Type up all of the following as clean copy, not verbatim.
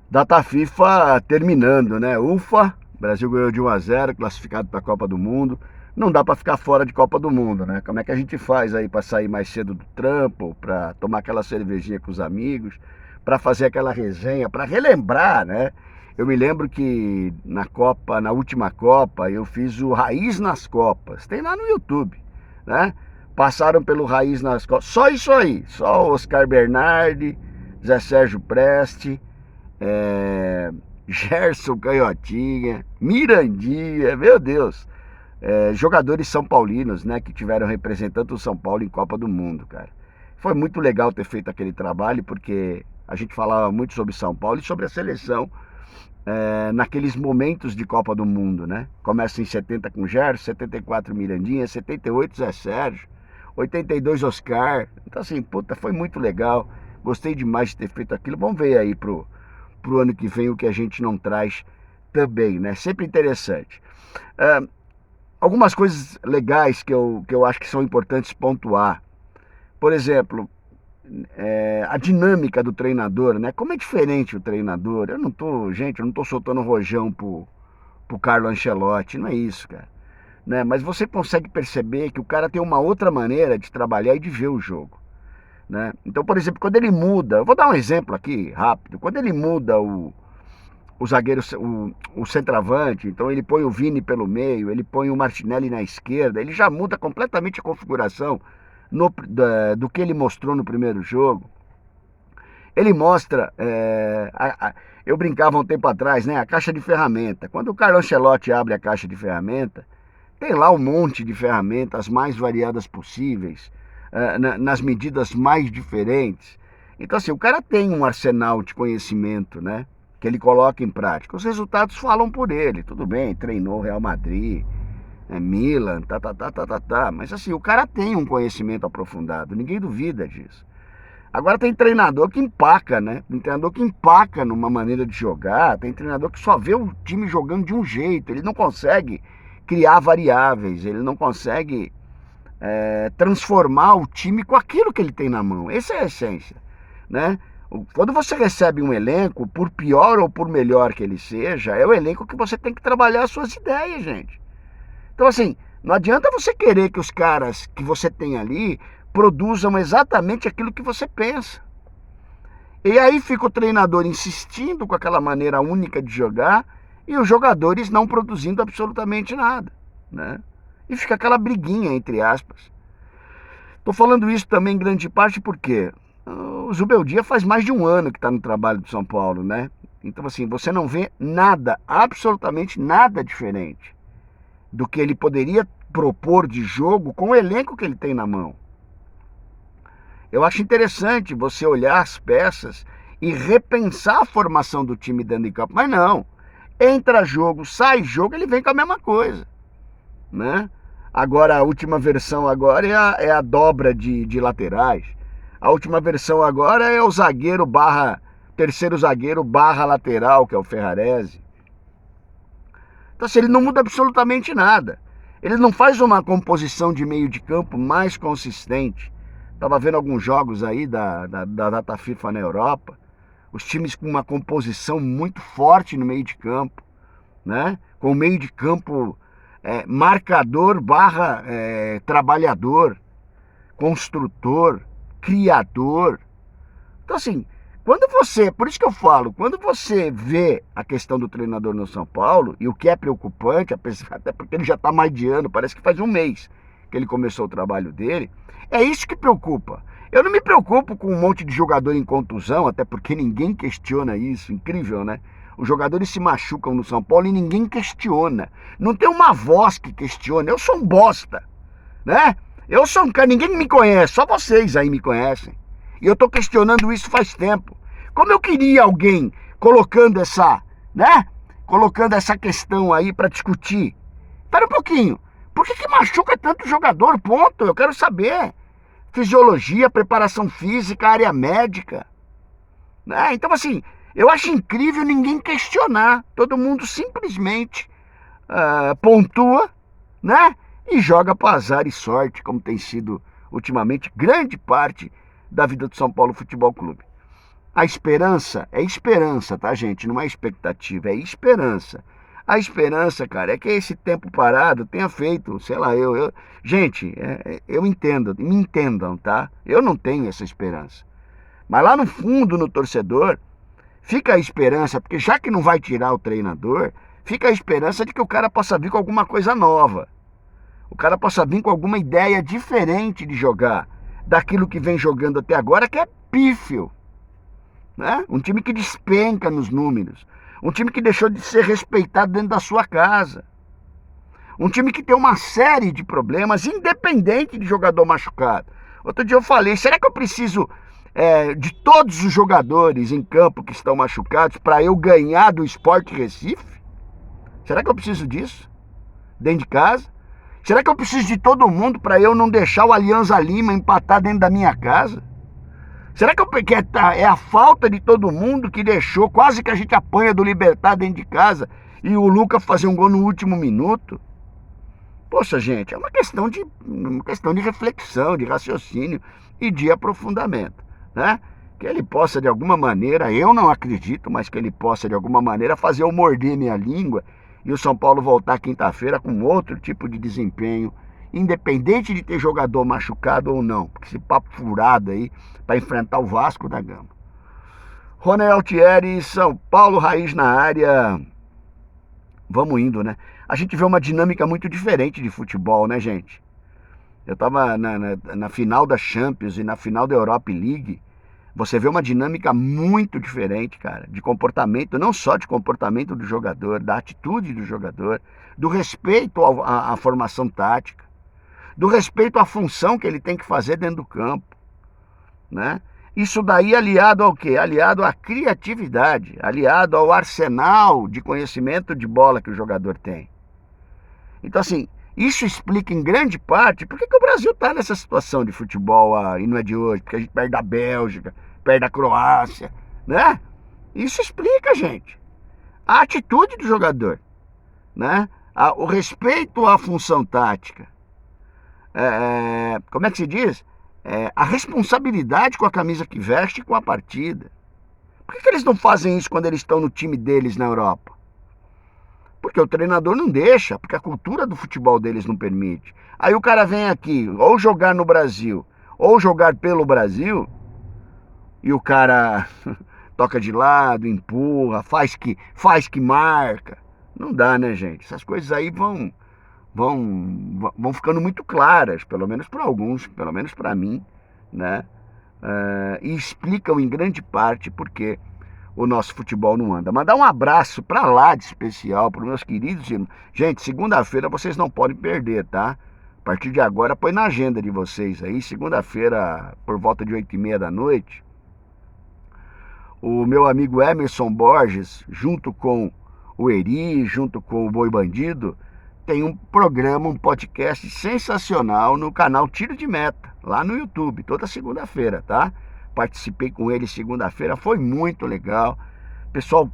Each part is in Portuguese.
Data FIFA terminando, né? Ufa, o Brasil ganhou de 1-0, classificado para a Copa do Mundo. Não dá para ficar fora de Copa do Mundo, né? Como é que a gente faz aí para sair mais cedo do trampo, para tomar aquela cervejinha com os amigos, para fazer aquela resenha, para relembrar, né? Eu me lembro que na Copa, na última Copa, eu fiz o Raiz nas Copas. Tem lá no YouTube, né? Passaram pelo Raiz nas Copas. Só isso aí, só Oscar Bernardi, Zé Sérgio Preste, é, Gerson Canhotinha, Mirandinha, meu Deus, jogadores são paulinos, né, que tiveram representando o São Paulo em Copa do Mundo, cara. Foi muito legal ter feito aquele trabalho, porque a gente falava muito sobre São Paulo e sobre a seleção naqueles momentos de Copa do Mundo, né? Começa em 70 com Gerson, 74 Mirandinha, 78 Zé Sérgio, 82 Oscar. Então assim, puta, foi muito legal. Gostei demais de ter feito aquilo. Vamos ver aí pro ano que vem o que a gente não traz também, né? Sempre interessante. Uh, Algumas coisas legais que eu acho que são importantes pontuar. Por exemplo, a dinâmica do treinador, né? Como é diferente o treinador. Eu não tô soltando rojão pro Carlo Ancelotti, não é isso, cara. Né? Mas você consegue perceber que o cara tem uma outra maneira de trabalhar e de ver o jogo. Né? Então, por exemplo, quando ele muda, eu vou dar um exemplo aqui rápido, quando ele muda o zagueiro, o centroavante, então ele põe o Vini pelo meio, ele põe o Martinelli na esquerda, ele já muda completamente a configuração do que ele mostrou no primeiro jogo. Ele mostra, eu brincava um tempo atrás, né, a caixa de ferramenta. Quando o Carlo Ancelotti abre a caixa de ferramenta, tem lá um monte de ferramentas mais variadas possíveis, nas medidas mais diferentes. Então, assim, o cara tem um arsenal de conhecimento, né? Que ele coloca em prática. Os resultados falam por ele. Tudo bem, treinou Real Madrid, Milan, tá. Mas, assim, o cara tem um conhecimento aprofundado. Ninguém duvida disso. Agora tem treinador que empaca, né? Tem treinador que empaca numa maneira de jogar. Tem treinador que só vê o time jogando de um jeito. Ele não consegue criar variáveis. Ele não consegue transformar o time com aquilo que ele tem na mão. Essa é a essência, né? Quando você recebe um elenco, por pior ou por melhor que ele seja, é o elenco que você tem que trabalhar as suas ideias, gente. Então, assim, não adianta você querer que os caras que você tem ali produzam exatamente aquilo que você pensa. E aí fica o treinador insistindo com aquela maneira única de jogar e os jogadores não produzindo absolutamente nada, né? E fica aquela briguinha, entre aspas. Estou falando isso também em grande parte porque o Zubeldia faz mais de um ano que está no trabalho do São Paulo, né? Então, assim, você não vê nada, absolutamente nada diferente do que ele poderia propor de jogo com o elenco que ele tem na mão. Eu acho interessante você olhar as peças e repensar a formação do time dentro de campo. Mas não, entra jogo, sai jogo, ele vem com a mesma coisa, né? Agora, a última versão agora é a dobra de laterais. A última versão agora é o zagueiro barra, terceiro zagueiro barra lateral, que é o Ferrarese. Então, assim, ele não muda absolutamente nada. Ele não faz uma composição de meio de campo mais consistente. Estava vendo alguns jogos aí da data FIFA na Europa. Os times com uma composição muito forte no meio de campo, né? Com o meio de campo marcador barra trabalhador, construtor, criador. Então, assim, por isso que eu falo, quando você vê a questão do treinador no São Paulo, e o que é preocupante, até porque ele já está mais de ano, parece que faz um mês que ele começou o trabalho dele, é isso que preocupa. Eu não me preocupo com um monte de jogador em contusão, até porque ninguém questiona isso, incrível, né? Os jogadores se machucam no São Paulo e ninguém questiona. Não tem uma voz que questiona. Eu sou um bosta, né? Eu sou um cara, ninguém me conhece, só vocês aí me conhecem. E eu tô questionando isso faz tempo. Como eu queria alguém colocando né? Colocando essa questão aí para discutir. Espera um pouquinho. Por que machuca tanto jogador? Ponto. Eu quero saber. Fisiologia, preparação física, área médica. Né? Então, assim, eu acho incrível ninguém questionar. Todo mundo simplesmente pontua, né? E joga para azar e sorte, como tem sido ultimamente grande parte da vida do São Paulo Futebol Clube. A esperança é esperança, tá, gente? Não é expectativa, é esperança. A esperança, cara, é que esse tempo parado tenha feito, sei lá, gente, eu entendo, me entendam, tá? Eu não tenho essa esperança. Mas lá no fundo, no torcedor, fica a esperança, porque já que não vai tirar o treinador, fica a esperança de que o cara possa vir com alguma coisa nova. O cara possa vir com alguma ideia diferente de jogar daquilo que vem jogando até agora, que é pífio, né? Um time que despenca nos números. Um time que deixou de ser respeitado dentro da sua casa. Um time que tem uma série de problemas, independente de jogador machucado. Outro dia eu falei, será que eu preciso de todos os jogadores em campo que estão machucados para eu ganhar do Sport Recife? Será que eu preciso disso? Dentro de casa? Será que eu preciso de todo mundo para eu não deixar o Alianza Lima empatar dentro da minha casa? Será que é a falta de todo mundo que deixou quase que a gente apanha do Libertad dentro de casa e o Lucas fazer um gol no último minuto? Poxa, gente, é uma questão de reflexão, de raciocínio e de aprofundamento, né? Que ele possa de alguma maneira, eu não acredito, mas que ele possa de alguma maneira fazer eu morder minha língua e o São Paulo voltar quinta-feira com outro tipo de desempenho, independente de ter jogador machucado ou não, porque esse papo furado aí para enfrentar o Vasco da Gama. Rony Altieri, São Paulo Raiz na área. Vamos indo, né? A gente vê uma dinâmica muito diferente de futebol, né, gente? Eu tava na final da Champions e na final da Europa League. Você vê uma dinâmica muito diferente, cara, de comportamento, não só de comportamento do jogador, da atitude do jogador, do respeito à formação tática, do respeito à função que ele tem que fazer dentro do campo, né? Isso daí aliado ao quê? Aliado à criatividade, aliado ao arsenal de conhecimento de bola que o jogador tem. Então, assim, isso explica em grande parte por que o Brasil está nessa situação de futebol e não é de hoje, porque a gente perde da Bélgica, perde da Croácia, né? Isso explica, gente, a atitude do jogador, né? O respeito à função tática. Como é que se diz? A responsabilidade com a camisa que veste e com a partida. Por que eles não fazem isso quando eles estão no time deles na Europa? Porque o treinador não deixa, porque a cultura do futebol deles não permite. Aí o cara vem aqui, ou jogar no Brasil, ou jogar pelo Brasil, e o cara toca de lado, empurra, faz que marca. Não dá, né, gente? Essas coisas aí vão ficando muito claras, pelo menos para alguns, pelo menos para mim, né? E explicam em grande parte porque o nosso futebol não anda. Mandar um abraço para lá de especial para os meus queridos irmãos. Gente, segunda-feira vocês não podem perder, tá? A partir de agora, põe na agenda de vocês aí, segunda-feira, por volta de 8h30 da noite, o meu amigo Emerson Borges, junto com o Eri, junto com o Boi Bandido, tem um programa, um podcast sensacional no canal Tiro de Meta, lá no YouTube, toda segunda-feira, tá? Participei com ele segunda-feira, foi muito legal. Pessoal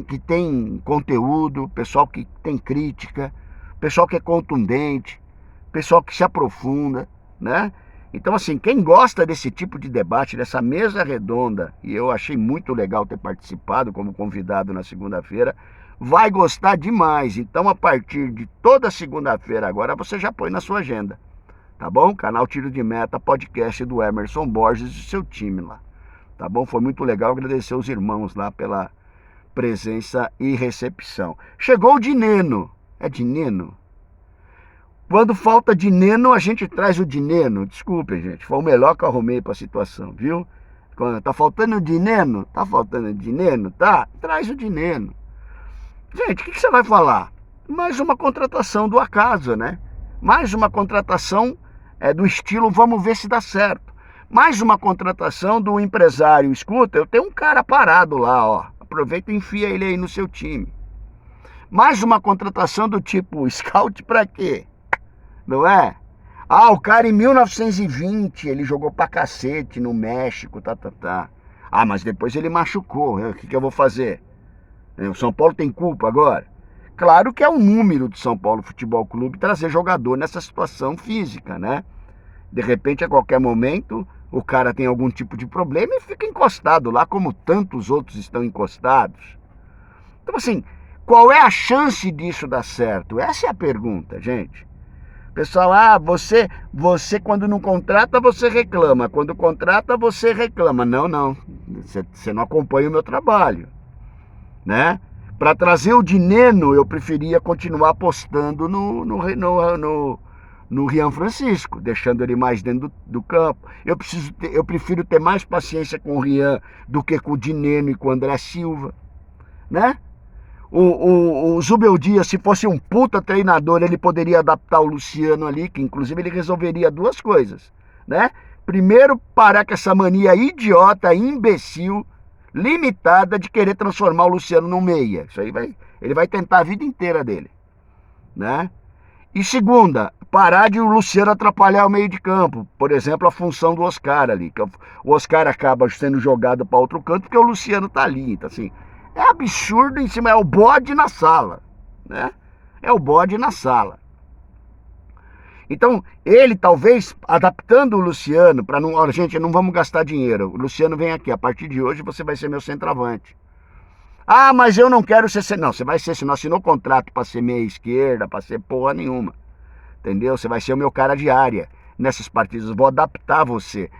que tem conteúdo, pessoal que tem crítica, pessoal que é contundente, pessoal que se aprofunda, né? Então, assim, quem gosta desse tipo de debate, dessa mesa redonda, e eu achei muito legal ter participado como convidado na segunda-feira, vai gostar demais. Então, a partir de toda segunda-feira agora, você já põe na sua agenda, tá bom? Canal Tiro de Meta, podcast do Emerson Borges e seu time lá, tá bom? Foi muito legal, agradecer os irmãos lá pela presença e recepção. Chegou o Dineno. É Dineno? Quando falta dineno, a gente traz o dineno. Desculpem, gente, foi o melhor que eu arrumei para a situação, viu? Quando tá faltando dineno, tá? Traz o dineno. Gente, o que você vai falar? Mais uma contratação do acaso, né? Mais uma contratação do estilo vamos ver se dá certo. Mais uma contratação do empresário. Escuta, eu tenho um cara parado lá, ó. Aproveita e enfia ele aí no seu time. Mais uma contratação do tipo, scout pra quê? Não é? O cara em 1920, ele jogou pra cacete no México, tá. Mas depois ele machucou, o que eu vou fazer? O São Paulo tem culpa agora? Claro que é um número do São Paulo Futebol Clube trazer jogador nessa situação física, né? De repente, a qualquer momento, o cara tem algum tipo de problema e fica encostado lá, como tantos outros estão encostados. Então, assim, qual é a chance disso dar certo? Essa é a pergunta, gente. Pessoal, você quando não contrata, você reclama. Quando contrata, você reclama. Não, não. Você não acompanha o meu trabalho, né? Para trazer o Dineno, eu preferia continuar apostando no Rian Francisco, deixando ele mais dentro do campo. Eu prefiro ter mais paciência com o Rian do que com o Dineno e com o André Silva, né? O Zubeldia, se fosse um puta treinador, ele poderia adaptar o Luciano ali, que inclusive ele resolveria duas coisas, né? Primeiro, parar com essa mania idiota, imbecil, limitada de querer transformar o Luciano num meia. Isso aí ele vai tentar a vida inteira dele, né? E segunda, parar de o Luciano atrapalhar o meio de campo. Por exemplo, a função do Oscar ali, que o Oscar acaba sendo jogado para outro canto porque o Luciano tá ali, então assim, é absurdo em cima, é o bode na sala, né? É o bode na sala. Então, ele talvez adaptando o Luciano para não, ó, gente, não vamos gastar dinheiro. O Luciano vem aqui, a partir de hoje você vai ser meu centroavante. Ah, mas eu não quero ser, não, você vai ser, você não assinou contrato para ser meia esquerda, para ser porra nenhuma. Entendeu? Você vai ser o meu cara de área nessas partidas, vou adaptar você.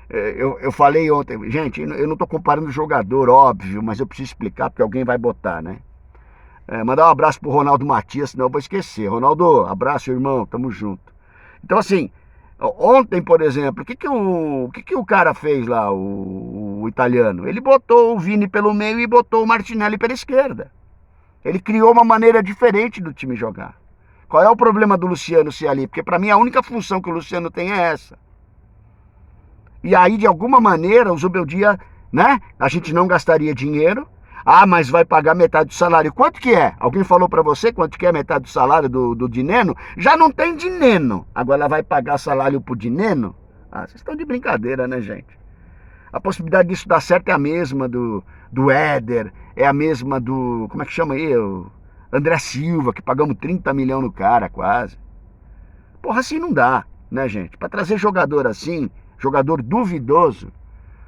Eu falei ontem, gente, eu não tô comparando jogador, óbvio, mas eu preciso explicar porque alguém vai botar, né? Mandar um abraço pro Ronaldo Matias, senão eu vou esquecer. Ronaldo, abraço, irmão, tamo junto. Então, assim, ontem, por exemplo, o que o cara fez lá, o italiano? Ele botou o Vini pelo meio e botou o Martinelli pela esquerda. Ele criou uma maneira diferente do time jogar. Qual é o problema do Luciano ser ali? Porque para mim a única função que o Luciano tem é essa. E aí, de alguma maneira, o Zubeldia, né? A gente não gastaria dinheiro. Ah, mas vai pagar metade do salário. Quanto que é? Alguém falou para você quanto que é metade do salário do Dineno? Já não tem Dineno. Agora ela vai pagar salário pro Dineno? Ah, vocês estão de brincadeira, né, gente? A possibilidade disso dar certo é a mesma do Éder, é a mesma do... Como é que chama aí? O André Silva, que pagamos 30 milhões no cara, quase. Porra, assim não dá, né, gente? Para trazer jogador assim, jogador duvidoso,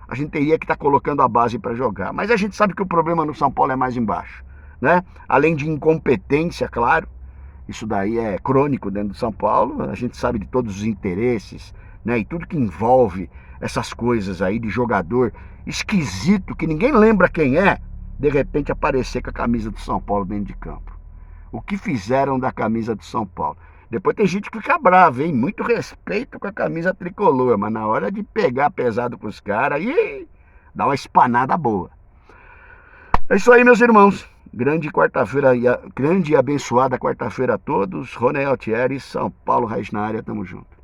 a gente teria que estar colocando a base para jogar. Mas a gente sabe que o problema no São Paulo é mais embaixo, né? Além de incompetência, claro, isso daí é crônico dentro do São Paulo, a gente sabe de todos os interesses, né? E tudo que envolve essas coisas aí de jogador esquisito, que ninguém lembra quem é, de repente aparecer com a camisa do São Paulo dentro de campo. O que fizeram da camisa do São Paulo? Depois tem gente que fica brava, hein? Muito respeito com a camisa tricolor, mas na hora de pegar pesado com os caras, dá uma espanada boa. É isso aí, meus irmãos. Grande quarta-feira, grande e abençoada quarta-feira a todos. Ronel Thierry, São Paulo, Raiz na área, tamo junto.